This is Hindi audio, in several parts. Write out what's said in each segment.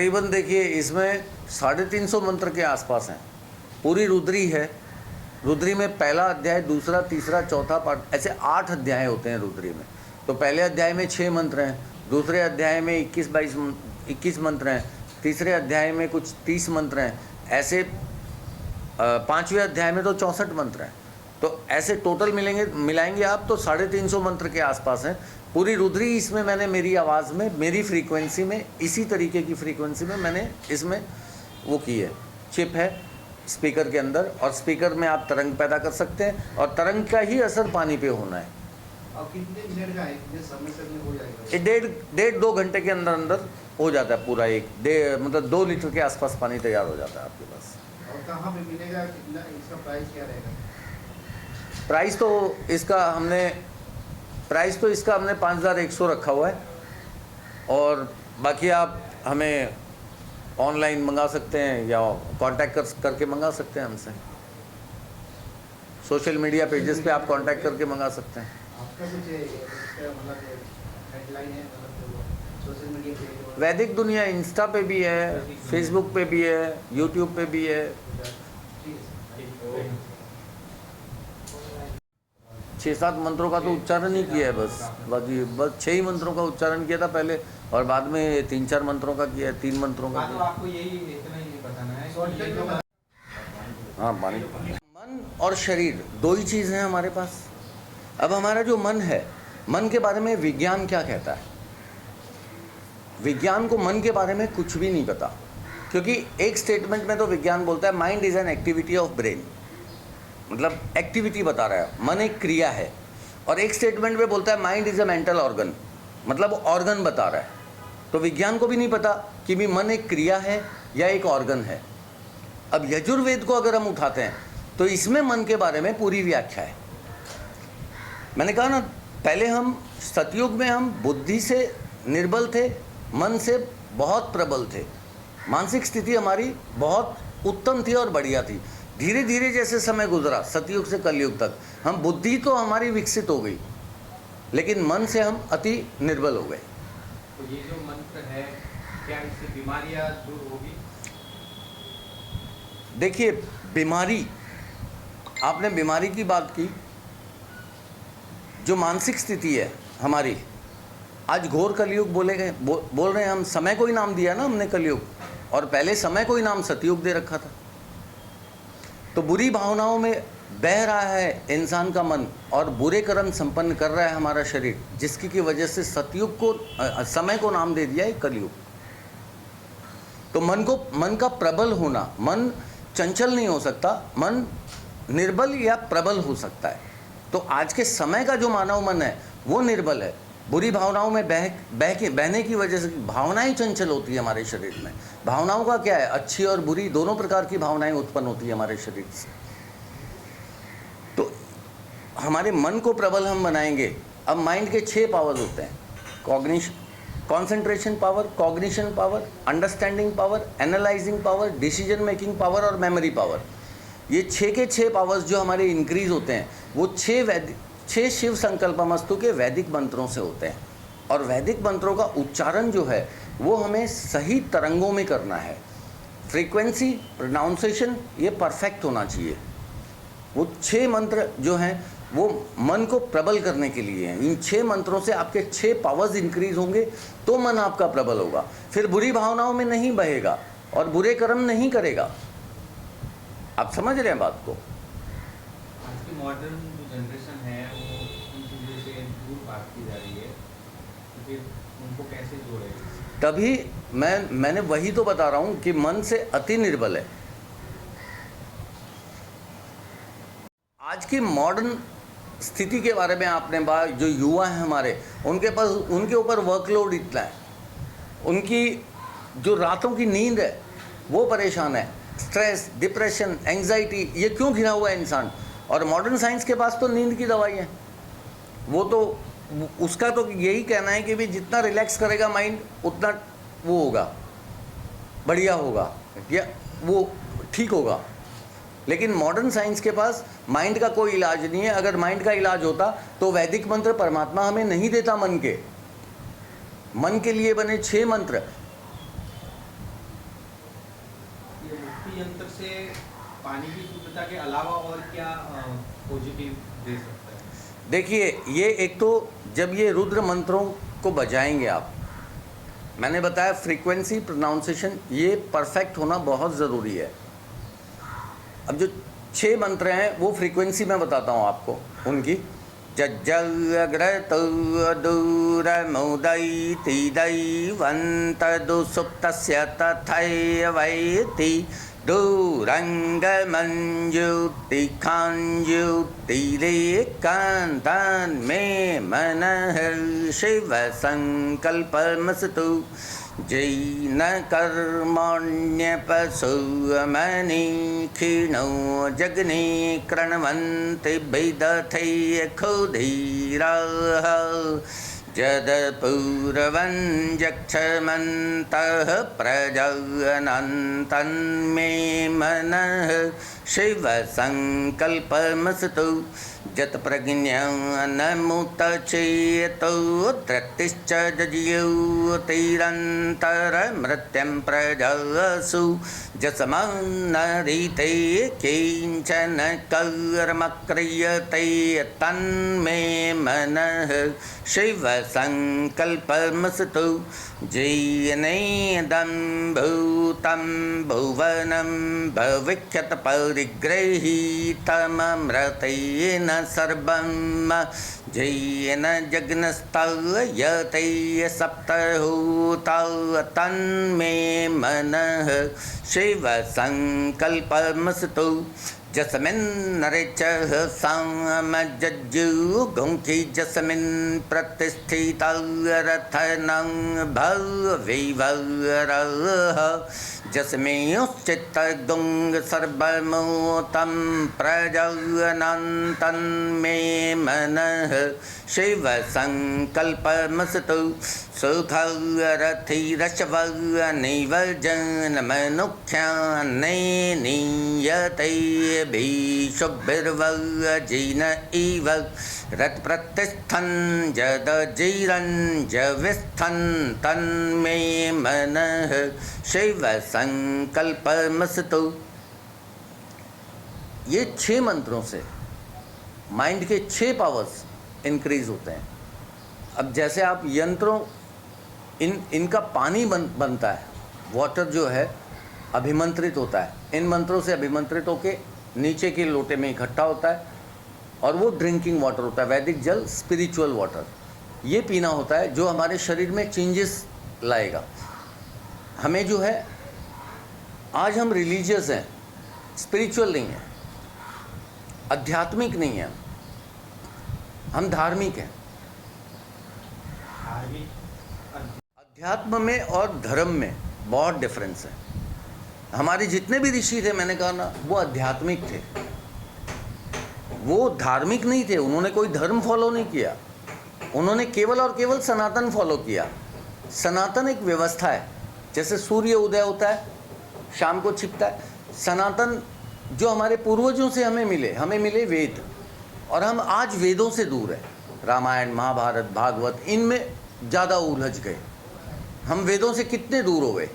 तकरीबन देखिए इसमें 350 मंत्र के आसपास हैं। पूरी रुद्री है। रुद्री में पहला अध्याय, दूसरा, तीसरा, चौथा पाठ, ऐसे 8 अध्याय होते हैं रुद्री में। तो पहले अध्याय में 6 मंत्र हैं, दूसरे अध्याय में 21 मंत्र हैं, तीसरे अध्याय में कुछ 30 मंत्र हैं, ऐसे 5वें अध्याय में तो 64 मंत्र हैं। तो ऐसे टोटल मिलाएंगे आप तो 350 मंत्र के आसपास हैं। पूरी रुद्री इसमें मैंने मेरी आवाज़ में, मेरी फ्रीक्वेंसी में, इसी तरीके की फ्रीक्वेंसी में मैंने इसमें वो की है, चिप है स्पीकर के अंदर, और स्पीकर में आप तरंग पैदा कर सकते हैं और तरंग का ही असर पानी पे होना है। और कितने मिनट का है, कितने समय से हो जाएगा? ये डेढ़ 2 घंटे के अंदर अंदर हो जाता है पूरा। मतलब 2 लीटर के आसपास पानी तैयार हो जाता है आपके पास। और कहाँ पे मिलेगा, कितना इसका प्राइस क्या रहेगा? प्राइस तो इसका हमने 5100 रखा हुआ है, और बाकी आप हमें ऑनलाइन मंगा सकते हैं या कांटेक्ट करके मंगा सकते हैं हमसे। सोशल मीडिया पेजेस पे आप कांटेक्ट करके मंगा सकते हैं। आपका कुछ इसका मतलब हेडलाइन है, मतलब सोशल मीडिया पेज? वैदिक दुनिया इंस्टा पे भी है, फेसबुक पे भी है, यूट्यूब पे भी है। 6-7 मंत्रों का तो उच्चारण ही किया है बस 6 ही मंत्रों का उच्चारण किया था पहले, और बाद में 3-4 मंत्रों का किया है, 3 मंत्रों का किया। आपको यही इतना ही बताना है। हाँ, पानी। मन और शरीर 2 ही चीज़ हैं हमारे पास। अब हमारा जो मन है, मन के बारे में विज्ञान क्या कहता है? विज्ञान को मन के बारे में कुछ भी नहीं पता, क्योंकि एक स्टेटमेंट में तो विज्ञान बोलता है mind is an activity of brain, मतलब एक्टिविटी बता रहा है, मन एक क्रिया है। और एक स्टेटमेंट में बोलता है mind is a mental organ, मतलब ऑर्गन बता रहा है। तो विज्ञान को भी नहीं पता कि भी मन एक क्रिया है या एक ऑर्गन है। अब यजुर्वेद को अगर हम उठाते हैं तो इसमें मन के बारे में पूरी व्याख्या है। मैंने कहा ना, पहले हम सतयुग में हम बुद्धि से निर्बल थे, मन से बहुत प्रबल थे, मानसिक स्थिति हमारी बहुत उत्तम थी और बढ़िया थी। धीरे धीरे जैसे समय गुजरा सतयुग से कलयुग तक, हम बुद्धि तो हमारी विकसित हो गई, लेकिन मन से हम अति निर्बल हो गए। तो ये जो मंत्र है, क्या इससे बीमारियां दूर होगी? देखिए, बीमारी, आपने बीमारी की बात की। जो मानसिक स्थिति है हमारी, आज घोर कलयुग बोल रहे हैं हम। समय को ही नाम दिया ना हमने कलयुग, और पहले समय को ही नाम सतयुग दे रखा था। तो बुरी भावनाओं में बह रहा है इंसान का मन, और बुरे कर्म संपन्न कर रहा है हमारा शरीर, जिसकी की वजह से सतयुग को, समय को नाम दे दिया है कलयुग। तो मन का प्रबल होना, मन चंचल नहीं हो सकता, मन निर्बल या प्रबल हो सकता है। तो आज के समय का जो मानव मन है वो निर्बल है। बुरी भावनाओं में बहने की वजह से भावनाएं चंचल होती है हमारे शरीर में। भावनाओं का क्या है, अच्छी और बुरी दोनों प्रकार की भावनाएं उत्पन्न होती है हमारे शरीर से। तो हमारे मन को प्रबल हम बनाएंगे। अब माइंड के 6 पावर्स होते हैं, concentration power, cognition power, understanding power, analysing power, decision making power और मेमोरी पावर। ये 6 के 6 पावर्स जो हमारे इंक्रीज होते हैं, वो 6 शिव संकल्पमस्तु के वैदिक मंत्रों से होते हैं। और वैदिक मंत्रों का उच्चारण जो है वो हमें सही तरंगों में करना है। फ्रीक्वेंसी, प्रोनाउंसिएशन ये परफेक्ट होना चाहिए। वो 6 मंत्र जो हैं वो मन को प्रबल करने के लिए हैं। इन 6 मंत्रों से आपके 6 पावर्स इंक्रीज होंगे तो मन आपका प्रबल होगा। फिर बुरी भावनाओं में नहीं बहेगा और बुरे कर्म नहीं करेगा। आप समझ रहे हैं बात को? आज की मॉडर्न जो जनरेशन है वो उन चीज़ों से दूर भागती जा रही है, तो फिर उनको कैसे जोड़े? तभी मैंने वही तो बता रहा हूँ कि मन से अति निर्बल है। आज की मॉडर्न स्थिति के बारे में आपने बात, जो युवा हैं हमारे, उनके ऊपर वर्कलोड इतना है, उनकी जो रातों की नींद है वो परेशान है। स्ट्रेस, डिप्रेशन, एंजाइटी, ये क्यों घिरा हुआ है इंसान? और मॉडर्न साइंस के पास तो नींद की दवाई है। वो तो उसका तो यही कहना है कि भी जितना रिलैक्स करेगा माइंड उतना वो होगा, बढ़िया होगा या वो ठीक होगा। लेकिन मॉडर्न साइंस के पास माइंड का कोई इलाज नहीं है। अगर माइंड का इलाज होता तो वैदिक मंत्र परमात्मा हमें नहीं देता। मन के लिए बने 6 मंत्र ये मुक्ति यंत्र से पानी की शुद्धता के अलावा और क्या पॉजिटिव दे सकता है? देखिए, ये एक तो जब ये रुद्र मंत्रों को बजाएंगे आप, मैंने बताया फ्रीक्वेंसी प्रोनाउंसिएशन ये परफेक्ट होना बहुत ज़रूरी है। अब जो 6 मंत्र हैं वो फ्रीक्वेंसी मैं बताता हूँ आपको उनकी। जज्जग्रतुदूरमुदैति दैवन्तदुसुप्तस्य तथैवैति दूरङ्गमञ्जुतिखाञ्जुतिरेकान्तान्मे मनः शिवसङ्कल्पमस्तु जैन कर्मण्यपशुमनीखिणो जग्ने कृण्वन्ति विदथे क्षुधीराः जदपूर्वं जक्षमन्तः प्रजानन्तन्मे मनः शिवसङ्कल्पमस्तु जत्प्रज्ञानमुतचेतो धृतिश्च जज्योतिरन्तरमृत्यं प्रजासु जस्मान्नरिते किञ्चन कर्म क्रियते तन्मे मनः शिवसङ्कल्पमस्तु जैनेदं भूतं भुवनं भविष्यत् परिगृहीतममृतेन सर्वं जैन जग्नस्तयते सप्तहूता तन्मे मनः शिवसङ्कल्पमस्तु जस्मिन्नरिचः सामजज्जुगुंखि जस्मिन् प्रतिष्ठितरथनं भविवरः जस्मिंश्चित्तगुंग सर्वमूतं प्रजानन्तन्मे मनः शिवसङ्कल्पमस्तु सुखरथिरशवनिवर्जनमनुख्यान्नेनीयते भीषुभिर्वजीन इव रत्प्रतिष्ठन् जदजीरञ्जविस्थन् तन्मे मनः शिवसङ्कल्पमस्तु। ये 6 मंत्रों से माइंड के 6 पावर्स इंक्रीज होते हैं। अब जैसे आप यंत्रों इनका पानी बनता है, वाटर जो है अभिमंत्रित होता है, इन मंत्रों से अभिमंत्रित होके नीचे के लोटे में इकट्ठा होता है और वो ड्रिंकिंग वाटर होता है। वैदिक जल स्पिरिचुअल वाटर, ये पीना होता है जो हमारे शरीर में चेंजेस लाएगा। हमें जो है, आज हम रिलीजियस हैं, स्पिरिचुअल नहीं है, आध्यात्मिक नहीं है, हम धार्मिक हैं। अध्यात्म में और धर्म में बहुत डिफरेंस है। हमारे जितने भी ऋषि थे, मैंने कहा ना, वो आध्यात्मिक थे, वो धार्मिक नहीं थे। उन्होंने कोई धर्म फॉलो नहीं किया, उन्होंने केवल और केवल सनातन फॉलो किया। सनातन एक व्यवस्था है, जैसे सूर्य उदय होता है, शाम को छिपता है। सनातन जो हमारे पूर्वजों से हमें मिले वेद, और हम आज वेदों से दूर हैं। रामायण, महाभारत, भागवत, इनमें ज़्यादा उलझ गए। हम वेदों से कितने दूर हो गए।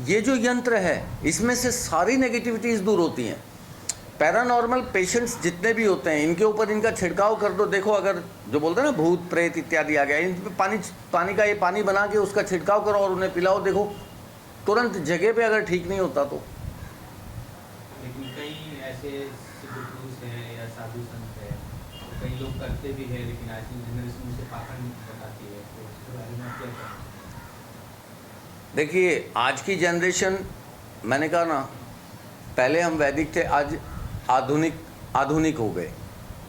ये जो यंत्र है, इसमें से सारी नेगेटिविटीज़ दूर होती हैं। पैरानॉर्मल पेशेंट्स जितने भी होते हैं, इनके ऊपर इनका छिड़काव कर दो। देखो, अगर जो बोलते हैं ना भूत प्रेत इत्यादि आ गया, इन पे पानी का ये पानी बना के उसका छिड़काव करो और उन्हें पिलाओ, देखो तुरंत जगह पे अगर ठीक नहीं होता तो। लेकिन कई ऐसे सिद्ध पुरुष हैं या साधु संत हैं, तो कई लोग करते भी हैं, लेकिन आज की जनरेशन उसे पाखंड बताती है, तो उसके बारे में क्या कहें? देखिए, आज की जनरेशन, मैंने कहा ना, पहले हम वैदिक थे, आज आधुनिक हो गए।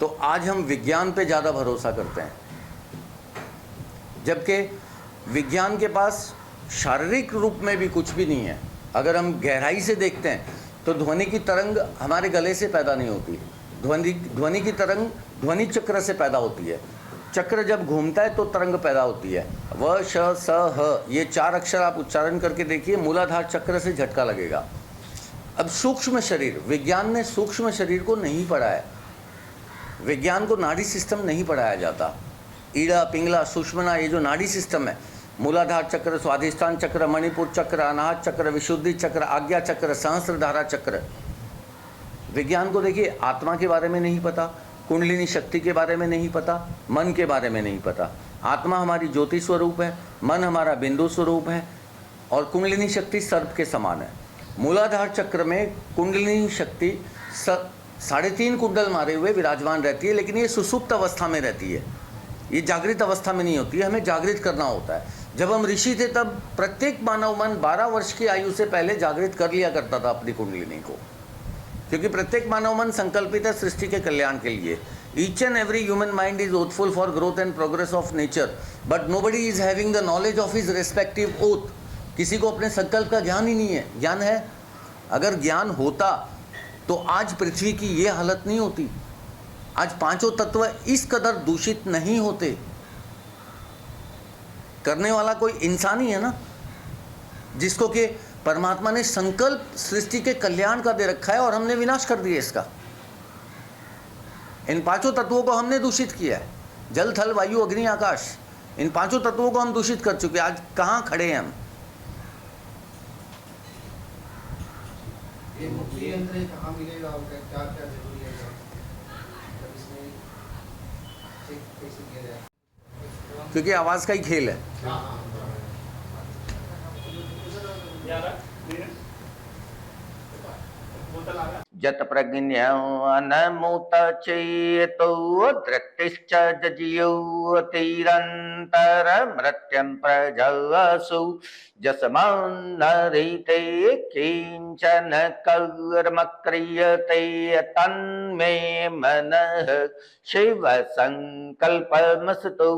तो आज हम विज्ञान पे ज़्यादा भरोसा करते हैं, जबकि विज्ञान के पास शारीरिक रूप में भी कुछ भी नहीं है। अगर हम गहराई से देखते हैं तो ध्वनि की तरंग हमारे गले से पैदा नहीं होती। ध्वनि की तरंग ध्वनि चक्र से पैदा होती है। चक्र जब घूमता है तो तरंग पैदा होती है। व, श, स, ह, ये 4 अक्षर आप उच्चारण करके देखिए, मूलाधार चक्र से झटका लगेगा। अब सूक्ष्म शरीर, विज्ञान ने सूक्ष्म शरीर को नहीं पढ़ा है। विज्ञान को नाड़ी सिस्टम नहीं पढ़ाया जाता। ईड़ा पिंगला सुषुम्ना, ये जो नाड़ी सिस्टम है, मूलाधार चक्र, स्वाधिष्ठान चक्र, मणिपुर चक्र, अनाहत चक्र, विशुद्धि चक्र, आज्ञा चक्र, सहस्त्रधारा चक्र। विज्ञान को देखिए, आत्मा के बारे में नहीं पता, कुंडलिनी शक्ति के बारे में नहीं पता, मन के बारे में नहीं पता। आत्मा हमारी ज्योति स्वरूप है, मन हमारा बिंदु स्वरूप है, और कुंडलिनी शक्ति सर्प के समान है। मूलाधार चक्र में कुंडलिनी शक्ति 3.5 कुंडल मारे हुए विराजमान रहती है, लेकिन ये सुसुप्त अवस्था में रहती है, ये जागृत अवस्था में नहीं होती है। हमें जागृत करना होता है। जब हम ऋषि थे तब प्रत्येक मानव मन 12 वर्ष की आयु से पहले जागृत कर लिया करता था अपनी कुंडलिनी को, क्योंकि प्रत्येक मानव मन संकल्पित है सृष्टि के कल्याण के लिए। Each and every human mind is oathful for growth and progress of nature, but nobody is having the knowledge of his respective oath. किसी को अपने संकल्प का ज्ञान ही नहीं है। ज्ञान है, अगर ज्ञान होता तो आज पृथ्वी की ये हालत नहीं होती, आज 5 तत्व इस कदर दूषित नहीं होते। करने वाला कोई इंसान ही है ना, जिसको कि परमात्मा ने संकल्प सृष्टि के कल्याण का दे रखा है, और हमने विनाश कर दिया इसका। इन 5 तत्वों को हमने दूषित किया है। जल थल वायु अग्नि आकाश, इन 5 तत्वों को हम दूषित कर चुके हैं। आज कहाँ खड़े हैं हम? ये मुक्ति यंत्र कहाँ मिलेगा और क्या क्या जरूरी है मतलब इसमें कैसे किया जाए? क्योंकि आवाज़ का ही खेल है। हाँ जत प्रज्ञानमुत चेतो धृतिश्च जजियो तीरंतर मृत्यं प्रजसु जस्मान्नरिते किंचन कर्म क्रियते तन्मे मनः शिव संकल्पमस्तु।